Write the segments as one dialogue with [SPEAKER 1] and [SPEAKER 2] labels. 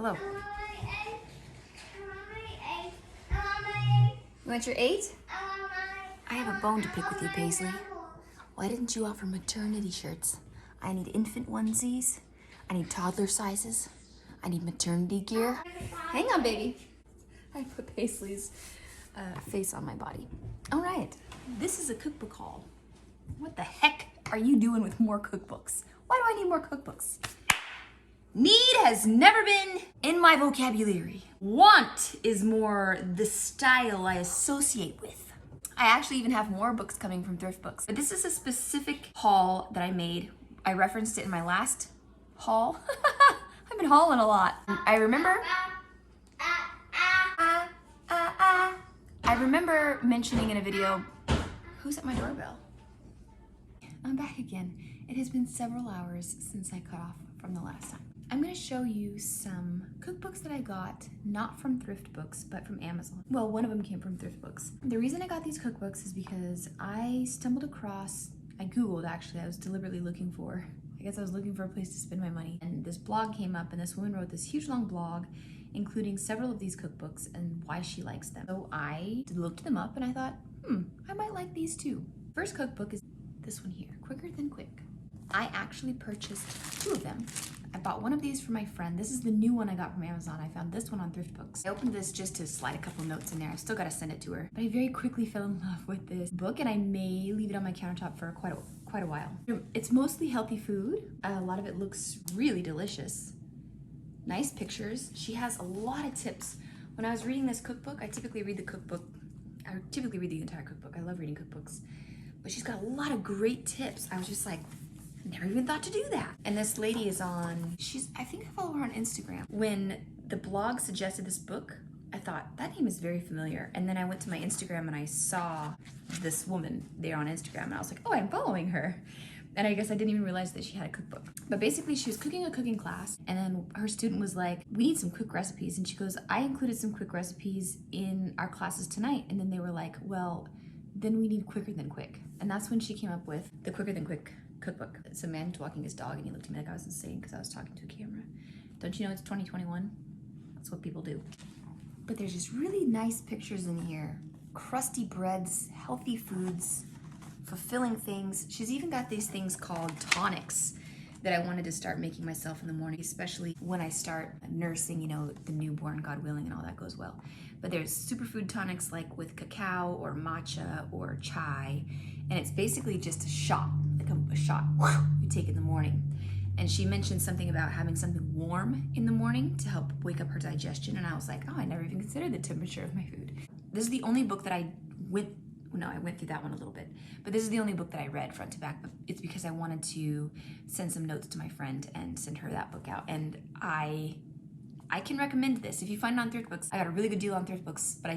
[SPEAKER 1] Hello. You want your 8? I have a bone to pick with you, Paislie. Why didn't you offer maternity shirts? I need infant onesies. I need toddler sizes. I need maternity gear. Hang on, baby. I put Paisley's face on my body. All right, this is a cookbook haul. What the heck are you doing with more cookbooks? Why do I need more cookbooks? Need has never been in my vocabulary. Want is more the style I associate with. I actually even have more books coming from thrift books. But this is a specific haul that I made. I referenced it in my last haul. I've been hauling a lot. I remember mentioning in a video, who's at my doorbell? I'm back again. It has been several hours since I cut off from the last time. I'm gonna show you some cookbooks that I got, not from thrift books, but from Amazon. Well, one of them came from thrift books. The reason I got these cookbooks is because I stumbled across, I Googled actually, I was deliberately looking for, I guess I was looking for a place to spend my money. And this blog came up and this woman wrote this huge long blog including several of these cookbooks and why she likes them. So I looked them up and I thought, I might like these too. First cookbook is this one here, Quicker Than Quick. I actually purchased 2 of them. I bought one of these for my friend. This is the new one I got from Amazon. I found this one on thrift books. I opened this just to slide a couple notes in there. I've still got to send it to her. But I very quickly fell in love with this book and I may leave it on my countertop for quite a while. It's mostly healthy food. A lot of it looks really delicious. Nice pictures. She has a lot of tips. When I was reading this cookbook, I typically read the entire cookbook. I love reading cookbooks. But she's got a lot of great tips. I was just like, never even thought to do that. And this lady is on, I think I follow her on Instagram. When the blog suggested this book, I thought, that name is very familiar. And then I went to my Instagram and I saw this woman there on Instagram and I was like, oh, I'm following her. And I guess I didn't even realize that she had a cookbook. But basically she was cooking a cooking class and then her student was like, we need some quick recipes. And she goes, I included some quick recipes in our classes tonight. And then they were like, well, then we need Quicker Than Quick. And that's when she came up with the Quicker Than Quick cookbook. It's a man walking his dog and he looked at me like I was insane because I was talking to a camera. Don't you know it's 2021? That's what people do. But there's just really nice pictures in here. Crusty breads, healthy foods, fulfilling things. She's even got these things called tonics that I wanted to start making myself in the morning, especially when I start nursing, you know, the newborn, God willing, and all that goes well. But there's superfood tonics like with cacao or matcha or chai, and it's basically just a shot, like a shot you take in the morning. And she mentioned something about having something warm in the morning to help wake up her digestion, and I was like, oh, I never even considered the temperature of my food. This is the only book that I went through that one a little bit, but this is the only book that I read front to back. But it's because I wanted to send some notes to my friend and send her that book out. And I can recommend this. If you find it on thrift books, I got a really good deal on thrift books, but I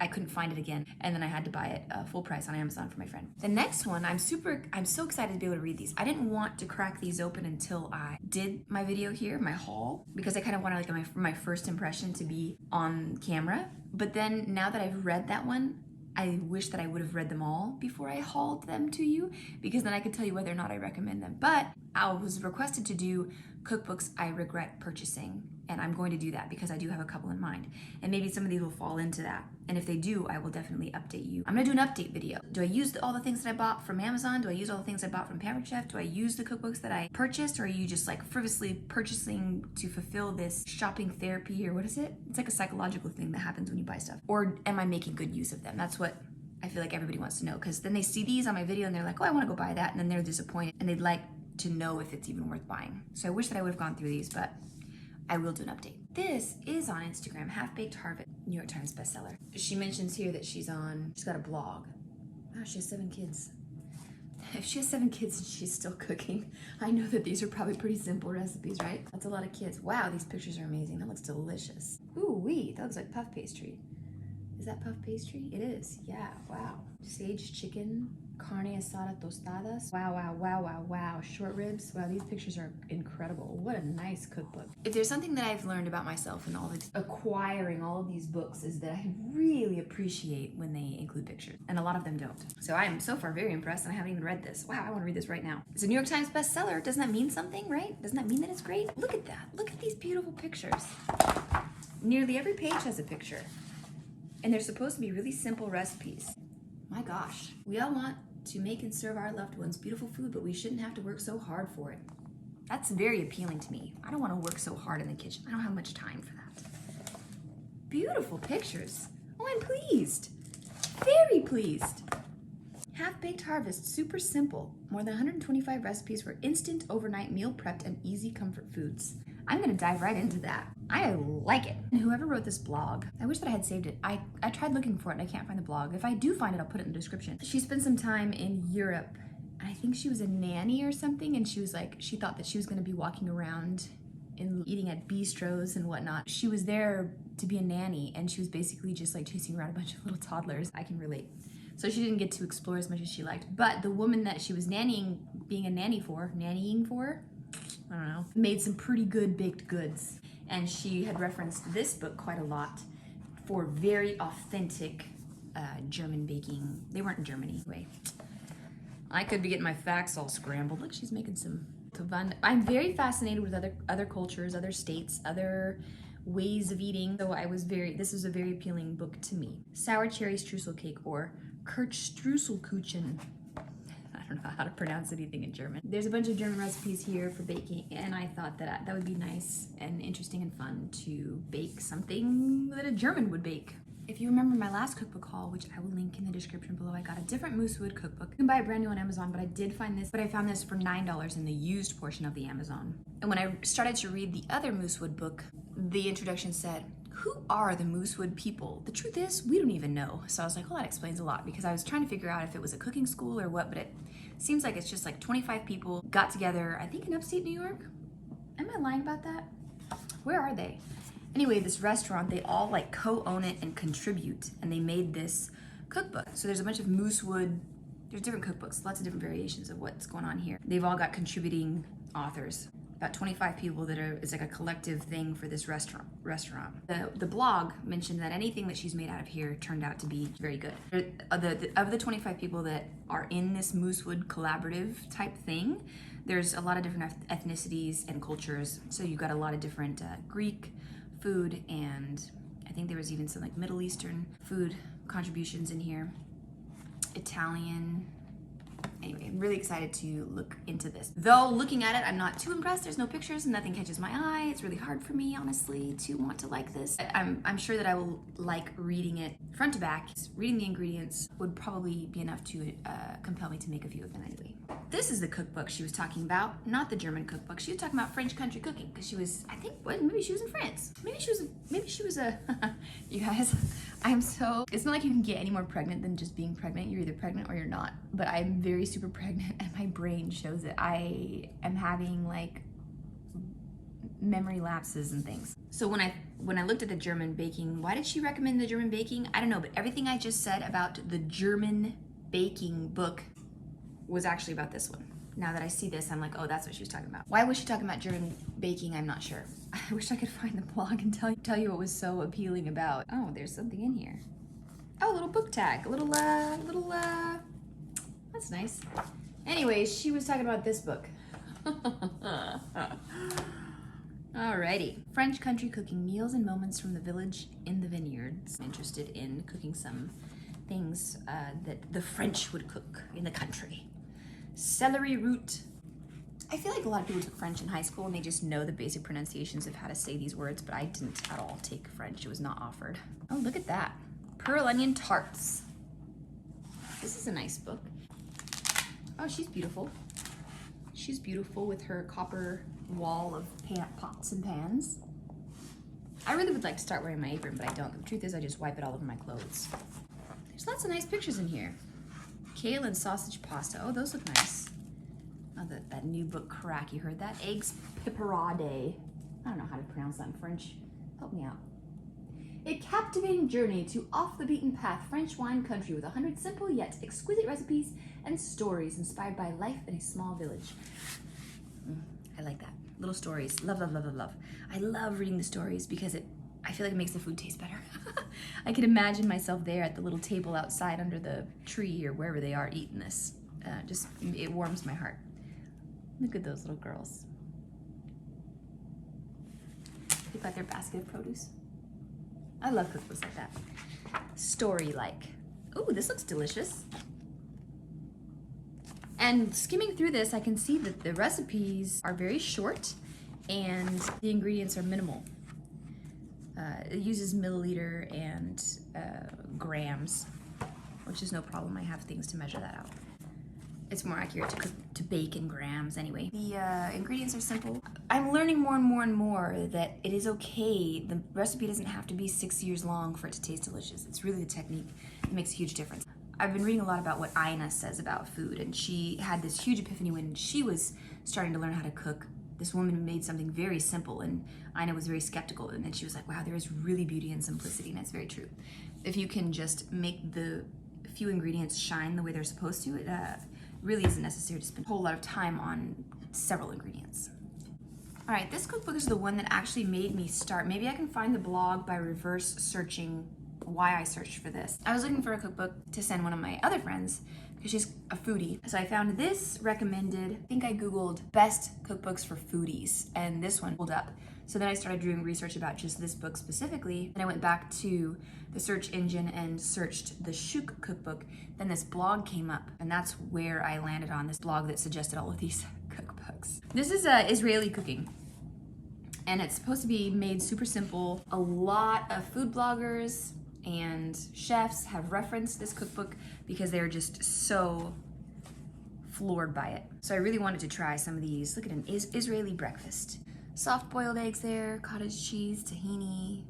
[SPEAKER 1] couldn't find it again. And then I had to buy it full price on Amazon for my friend. The next one, I'm so excited to be able to read these. I didn't want to crack these open until I did my video here, my haul, because I kind of wanted like my first impression to be on camera. But then now that I've read that one, I wish that I would have read them all before I hauled them to you, because then I could tell you whether or not I recommend them. But I was requested to do cookbooks I regret purchasing, and I'm going to do that because I do have a couple in mind. And maybe some of these will fall into that. And if they do, I will definitely update you. I'm gonna do an update video. Do I use all the things that I bought from Amazon? Do I use all the things I bought from Pampered Chef? Do I use the cookbooks that I purchased? Or are you just like frivolously purchasing to fulfill this shopping therapy, or what is it? It's like a psychological thing that happens when you buy stuff. Or am I making good use of them? That's what I feel like everybody wants to know, because then they see these on my video and they're like, oh, I wanna go buy that, and then they're disappointed and they'd like to know if it's even worth buying. So I wish that I would have gone through these, but I will do an update. This is on Instagram, Half Baked Harvest, New York Times bestseller. She mentions here that she's got a blog. Wow, she has 7 kids. If she has 7 kids and she's still cooking, I know that these are probably pretty simple recipes, right? That's a lot of kids. Wow, these pictures are amazing. That looks delicious. Ooh, that looks like puff pastry. Is that puff pastry? It is, yeah, wow. Sage chicken, Carne asada tostadas. Wow, wow, wow, wow, wow. Short ribs. Wow, these pictures are incredible. What a nice cookbook. If there's something that I've learned about myself in all of acquiring all of these books is that I really appreciate when they include pictures. And a lot of them don't. So I am so far very impressed, and I haven't even read this. Wow, I want to read this right now. It's a New York Times bestseller. Doesn't that mean something, right? Doesn't that mean that it's great? Look at that. Look at these beautiful pictures. Nearly every page has a picture. And they're supposed to be really simple recipes. My gosh. We all want to make and serve our loved ones beautiful food, but we shouldn't have to work so hard for it. That's very appealing to me. I don't want to work so hard in the kitchen. I don't have much time for that. Beautiful pictures. Oh, I'm pleased. Very pleased. Half-Baked Harvest, super simple. More than 125 recipes for instant, overnight, meal prepped, and easy comfort foods. I'm gonna dive right into that. I like it. And whoever wrote this blog, I wish that I had saved it. I tried looking for it and I can't find the blog. If I do find it, I'll put it in the description. She spent some time in Europe. I think she was a nanny or something, and she was like, she thought that she was gonna be walking around and eating at bistros and whatnot. She was there to be a nanny, and she was basically just like chasing around a bunch of little toddlers. I can relate. So she didn't get to explore as much as she liked. But the woman that she was nannying for, I don't know, made some pretty good baked goods. And she had referenced this book quite a lot for very authentic German baking. They weren't in Germany, anyway. I could be getting my facts all scrambled. Look, she's making some fun. I'm very fascinated with other cultures, other states, other ways of eating. So this was a very appealing book to me. Sour cherry streusel cake, or Kirschstreuselkuchen. I don't know how to pronounce anything in German. There's a bunch of German recipes here for baking, and I thought that would be nice and interesting and fun to bake something that a German would bake. If you remember my last cookbook haul, which I will link in the description below, I got a different Moosewood Cookbook. You can buy it brand new on Amazon, but I did find this, but I found this for $9 in the used portion of the Amazon. And when I started to read the other Moosewood book, the introduction said, "Who are the Moosewood people? The truth is, we don't even know." So I was like, well, that explains a lot, because I was trying to figure out if it was a cooking school or what, but it seems like it's just like 25 people got together, I think in upstate New York. Am I lying about that? Where are they? Anyway, this restaurant, they all like co-own it and contribute, and they made this cookbook. So there's a bunch of Moosewood, there's different cookbooks, lots of different variations of what's going on here. They've all got contributing authors. About 25 people it's like a collective thing for this restaurant. The blog mentioned that anything that she's made out of here turned out to be very good. Of the 25 people that are in this Moosewood collaborative type thing, there's a lot of different ethnicities and cultures. So you've got a lot of different Greek food, and I think there was even some like Middle Eastern food contributions in here. Italian. Anyway, I'm really excited to look into this. Though looking at it, I'm not too impressed. There's no pictures and nothing catches my eye. It's really hard for me, honestly, to want to like this. I'm sure that I will like reading it front to back. Reading the ingredients would probably be enough to compel me to make a few of them anyway. This is the cookbook she was talking about, not the German cookbook. She was talking about French country cooking, because she was, I think, maybe she was in France. Maybe she was a, you guys, it's not like you can get any more pregnant than just being pregnant. You're either pregnant or you're not. But I'm very super pregnant, and my brain shows it. I am having like memory lapses and things. So when I looked at the German baking, why did she recommend the German baking? I don't know, but everything I just said about the German baking book was actually about this one. Now that I see this, I'm like, oh, that's what she was talking about. Why was she talking about German baking? I'm not sure. I wish I could find the blog and tell you what was so appealing about. Oh, there's something in here. Oh, a little book tag, a little, that's nice. Anyways, she was talking about this book. Alrighty. French country cooking, meals and moments from the village in the vineyards. I'm interested in cooking some things that the French would cook in the country. Celery root. I feel like a lot of people took French in high school and they just know the basic pronunciations of how to say these words, but I didn't at all take French. It was not offered. Oh, look at that. Pearl onion tarts. This is a nice book. Oh, she's beautiful. She's beautiful with her copper wall of pots and pans. I really would like to start wearing my apron, but I don't. The truth is I just wipe it all over my clothes. There's lots of nice pictures in here. Kale and sausage pasta. Oh, those look nice. Oh, that new book crack. You heard that? Eggs pepperade. I don't know how to pronounce that in French. Help me out. A captivating journey to off the beaten path French wine country with 100 simple yet exquisite recipes and stories inspired by life in a small village. I like that. Little stories. Love, love, love, love, love. I love reading the stories because I feel like it makes the food taste better. I can imagine myself there at the little table outside under the tree or wherever they are eating this. It warms my heart. Look at those little girls. They've got their basket of produce. I love cookbooks like that. Story-like. Ooh, this looks delicious. And skimming through this, I can see that the recipes are very short and the ingredients are minimal. It uses milliliter and grams, which is no problem. I have things to measure that out. It's more accurate to bake in grams anyway. The ingredients are simple. I'm learning more and more and more that it is okay. The recipe doesn't have to be 6 years long for it to taste delicious. It's really the technique that makes a huge difference. I've been reading a lot about what Ina says about food, and she had this huge epiphany when she was starting to learn how to cook. This woman made something very simple, and Ina was very skeptical, and then she was like, wow, there is really beauty in simplicity, and it's very true. If you can just make the few ingredients shine the way they're supposed to, it really isn't necessary to spend a whole lot of time on several ingredients. All right, this cookbook is the one that actually made me start. Maybe I can find the blog by reverse searching why I searched for this. I was looking for a cookbook to send one of my other friends because she's a foodie. So I found this recommended. I think I Googled best cookbooks for foodies and this one pulled up. So then I started doing research about just this book specifically. And I went back to the search engine and searched the Shook cookbook. Then this blog came up and that's where I landed on this blog that suggested all of these cookbooks. This is Israeli cooking. And it's supposed to be made super simple. A lot of food bloggers and chefs have referenced this cookbook because they're just so floored by it. So I really wanted to try some of these. Look at an Israeli breakfast. Soft boiled eggs there, cottage cheese, tahini,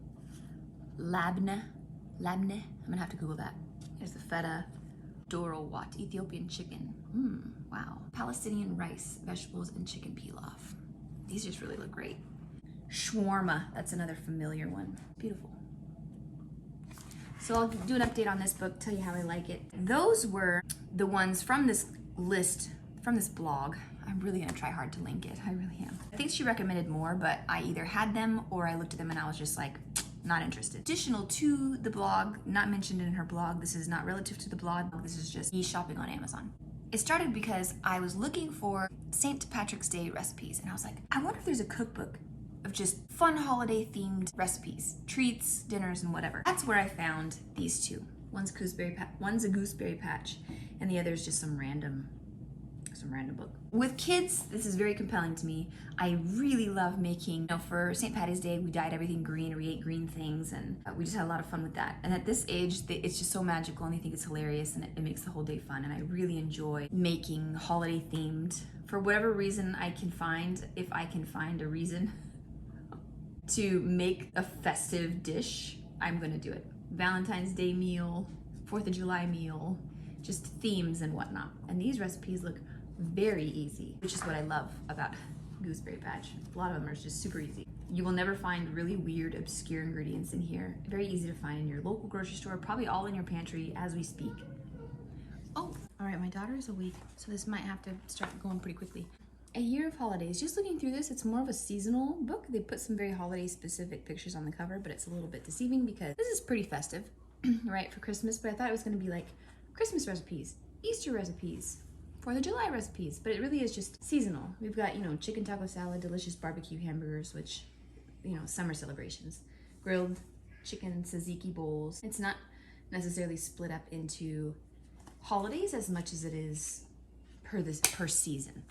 [SPEAKER 1] labneh. I'm gonna have to Google that. There's the feta, dorowat, Ethiopian chicken. Wow. Palestinian rice, vegetables, and chicken pilaf. These just really look great. Shawarma, that's another familiar one. Beautiful. So I'll do an update on this book, tell you how I like it. Those were the ones from this list, from this blog. I'm really gonna try hard to link it, I really am. I think she recommended more, but I either had them or I looked at them and I was just like, not interested. Additional to the blog, not mentioned in her blog, this is not relative to the blog, this is just me shopping on Amazon. It started because I was looking for St. Patrick's Day recipes and I was like, I wonder if there's a cookbook of just fun holiday themed recipes, treats, dinners, and whatever. That's where I found these two. One's a gooseberry patch, and the other is just some random book. With kids, this is very compelling to me. I really love making, for St. Patty's Day, we dyed everything green, or we ate green things, and we just had a lot of fun with that. And at this age, it's just so magical, and they think it's hilarious, and it makes the whole day fun, and I really enjoy making holiday themed. For whatever reason I can find, if I can find a reason to make a festive dish, I'm gonna do it. Valentine's Day meal, 4th of July meal, just themes and whatnot. And these recipes look very easy, which is what I love about Gooseberry Patch. A lot of them are just super easy. You will never find really weird, obscure ingredients in here. Very easy to find in your local grocery store, probably all in your pantry as we speak. Oh, all right, my daughter is awake, so this might have to start going pretty quickly. A Year of Holidays. Just looking through this, it's more of a seasonal book. They put some very holiday specific pictures on the cover, but it's a little bit deceiving because this is pretty festive, right, for Christmas, but I thought it was gonna be like Christmas recipes, Easter recipes, 4th of July recipes, but it really is just seasonal. We've got, chicken taco salad, delicious barbecue hamburgers, which, summer celebrations, grilled chicken tzatziki bowls. It's not necessarily split up into holidays as much as it is per season.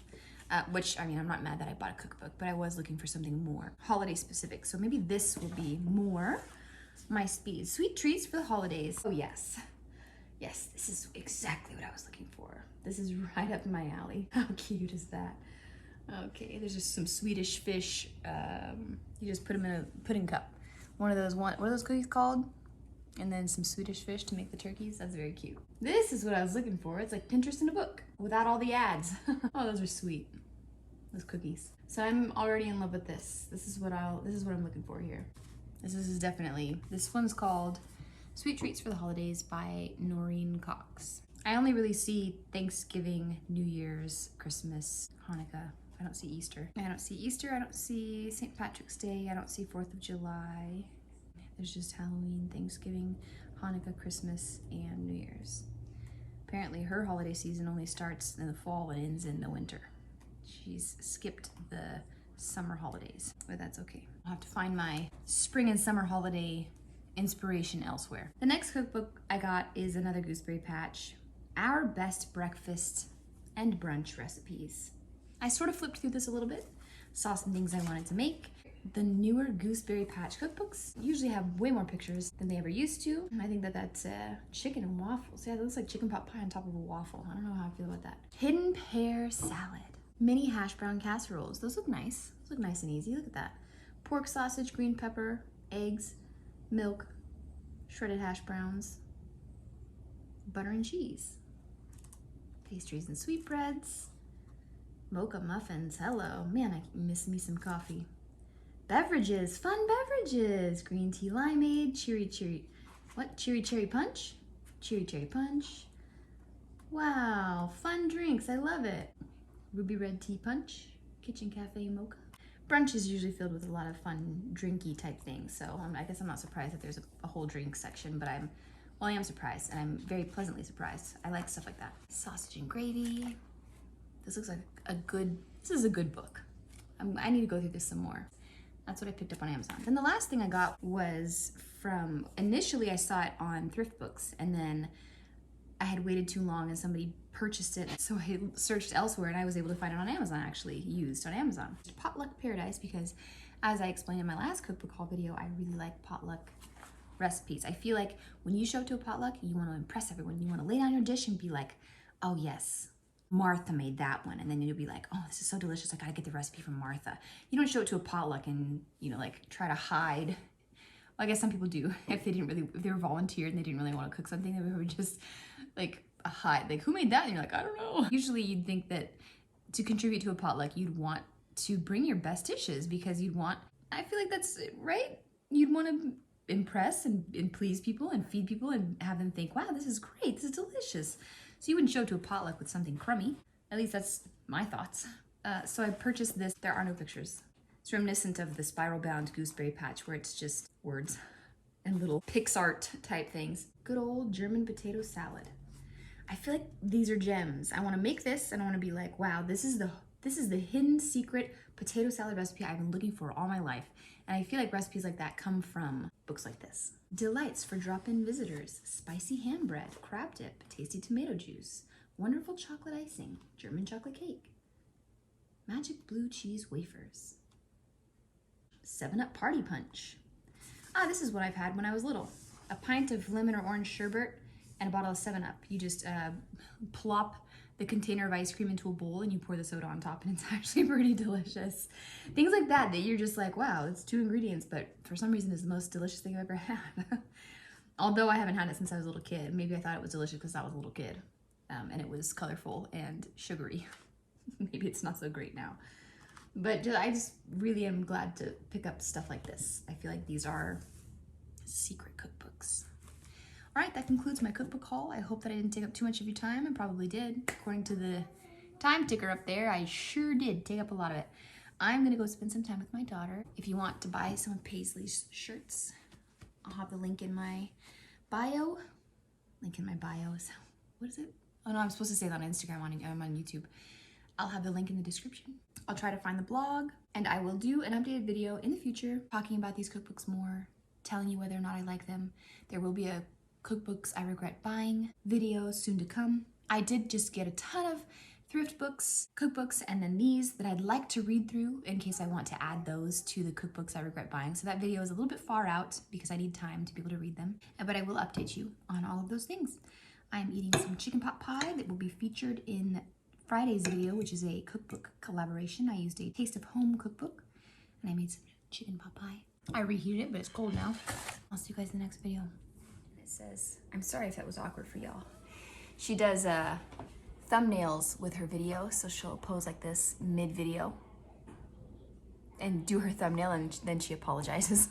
[SPEAKER 1] Which, I'm not mad that I bought a cookbook, but I was looking for something more holiday specific. So maybe this will be more my speed. Sweet treats for the holidays. Oh yes. Yes, this is exactly what I was looking for. This is right up my alley. How cute is that? Okay, there's just some Swedish fish. You just put them in a pudding cup. What are those cookies called? And then some Swedish fish to make the turkeys. That's very cute. This is what I was looking for. It's like Pinterest in a book without all the ads. Oh, those are sweet. Those cookies. So I'm already in love with this. This is what I'm looking for here. This one's called Sweet Treats for the Holidays by Noreen Cox. I only really see Thanksgiving, New Year's, Christmas, Hanukkah. I don't see Easter. I don't see St. Patrick's Day. I don't see 4th of July. There's just Halloween, Thanksgiving, Hanukkah, Christmas, and New Year's. Apparently her holiday season only starts in the fall and ends in the winter. She's skipped the summer holidays, but that's okay. I'll have to find my spring and summer holiday inspiration elsewhere. The next cookbook I got is another Gooseberry Patch, Our Best Breakfast and Brunch Recipes. I sort of flipped through this a little bit, saw some things I wanted to make. The newer Gooseberry Patch cookbooks usually have way more pictures than they ever used to. And I think that that's chicken and waffles. Yeah, it looks like chicken pot pie on top of a waffle. I don't know how I feel about that. Hidden pear salad. Mini hash brown casseroles. Those look nice. Those look nice and easy. Look at that. Pork sausage, green pepper, eggs, milk, shredded hash browns, butter and cheese. Pastries and sweetbreads. Mocha muffins. Hello. Man, I miss me some coffee. Beverages, fun beverages. Green tea limeade, cherry punch? Cherry punch. Wow, fun drinks, I love it. Ruby red tea punch, kitchen cafe mocha. Brunch is usually filled with a lot of fun drinky type things, so I guess I'm not surprised that there's a whole drink section, but I am surprised, and I'm very pleasantly surprised. I like stuff like that. Sausage and gravy. This looks like this is a good book. I need to go through this some more. That's what I picked up on Amazon. Then the last thing I got was initially I saw it on Thrift Books, and then I had waited too long and somebody purchased it. So I searched elsewhere and I was able to find it on Amazon, actually, used on Amazon. Potluck Paradise, because as I explained in my last cookbook haul video, I really like potluck recipes. I feel like when you show up to a potluck, you want to impress everyone. You want to lay down your dish and be like, oh yes, Martha made that one, and then you'll be like, oh, this is so delicious, I gotta get the recipe from Martha. You don't show it to a potluck and, like try to hide. Well, I guess some people do. If they were volunteered and they didn't really want to cook something, they would just like hide. Like, who made that? And you're like, I don't know. Usually you'd think that to contribute to a potluck, you'd want to bring your best dishes, because I feel like that's right. You'd want to impress and please people and feed people and have them think, wow, this is great, this is delicious. So you wouldn't show up to a potluck with something crummy. At least that's my thoughts. So I purchased this. There are no pictures. It's reminiscent of the spiral bound Gooseberry Patch, where it's just words and little PixArt type things. Good old German potato salad. I feel like these are gems. I want to make this and I want to be like, wow, this is the hidden secret potato salad recipe I've been looking for all my life. And I feel like recipes like that come from books like this. Delights for drop-in visitors, spicy ham bread, crab dip, tasty tomato juice, wonderful chocolate icing, German chocolate cake, magic blue cheese wafers, 7-Up party punch. This is what I've had when I was little. A pint of lemon or orange sherbet and a bottle of 7-Up. You just plop the container of ice cream into a bowl and you pour the soda on top, and it's actually pretty delicious. Things like that you're just like, wow, it's 2 ingredients, but for some reason it's the most delicious thing I've ever had. Although I haven't had it since I was a little kid. Maybe I thought it was delicious because I was a little kid, and it was colorful and sugary. Maybe it's not so great now. But I just really am glad to pick up stuff like this. I feel like these are secret cookbooks. All right, that concludes my cookbook haul. I hope that I didn't take up too much of your time. I probably did. According to the time ticker up there, I sure did take up a lot of it. I'm gonna go spend some time with my daughter. If you want to buy some of Paisley's shirts, I'll have the link in my bio. Link in my bio, so what is it? Oh no, I'm supposed to say that on Instagram, I'm on YouTube. I'll have the link in the description. I'll try to find the blog, and I will do an updated video in the future talking about these cookbooks more, telling you whether or not I like them. There will be a Cookbooks I Regret Buying video soon to come. I did just get a ton of thrift books, cookbooks, and then these that I'd like to read through in case I want to add those to the Cookbooks I Regret Buying. So that video is a little bit far out because I need time to be able to read them, but I will update you on all of those things. I am eating some chicken pot pie that will be featured in Friday's video, which is a cookbook collaboration. I used a Taste of Home cookbook and I made some chicken pot pie. I reheated it, but it's cold now. I'll see you guys in the next video. It says, I'm sorry if that was awkward for y'all. She does thumbnails with her video, so she'll pose like this mid-video and do her thumbnail, and then she apologizes.